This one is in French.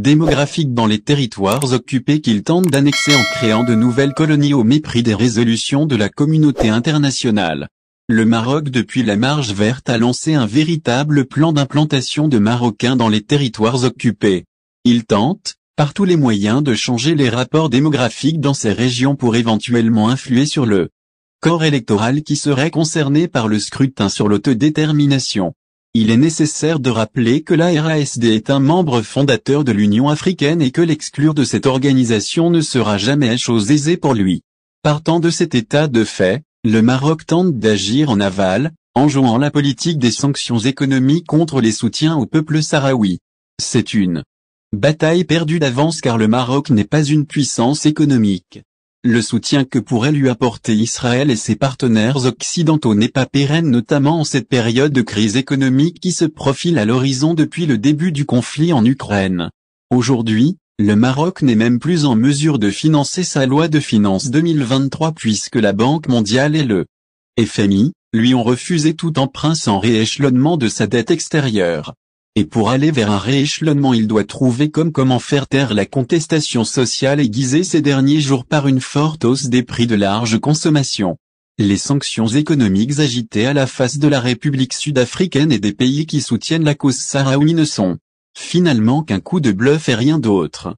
démographique dans les territoires occupés qu'il tente d'annexer en créant de nouvelles colonies au mépris des résolutions de la communauté internationale. Le Maroc depuis la Marche verte a lancé un véritable plan d'implantation de Marocains dans les territoires occupés. Il tente, par tous les moyens, de changer les rapports démographiques dans ces régions pour éventuellement influer sur le corps électoral qui serait concerné par le scrutin sur l'autodétermination. Il est nécessaire de rappeler que la RASD est un membre fondateur de l'Union africaine et que l'exclure de cette organisation ne sera jamais chose aisée pour lui. Partant de cet état de fait, le Maroc tente d'agir en aval, en jouant la politique des sanctions économiques contre les soutiens au peuple sahraoui. C'est une bataille perdue d'avance car le Maroc n'est pas une puissance économique. Le soutien que pourrait lui apporter Israël et ses partenaires occidentaux n'est pas pérenne, notamment en cette période de crise économique qui se profile à l'horizon depuis le début du conflit en Ukraine. Aujourd'hui, le Maroc n'est même plus en mesure de financer sa loi de finances 2023 puisque la Banque mondiale et le FMI lui ont refusé tout emprunt sans rééchelonnement de sa dette extérieure. Et pour aller vers un rééchelonnement, il doit trouver comment faire taire la contestation sociale aiguisée ces derniers jours par une forte hausse des prix de large consommation. Les sanctions économiques agitées à la face de la République sud-africaine et des pays qui soutiennent la cause sahraoui ne sont finalement qu'un coup de bluff et rien d'autre.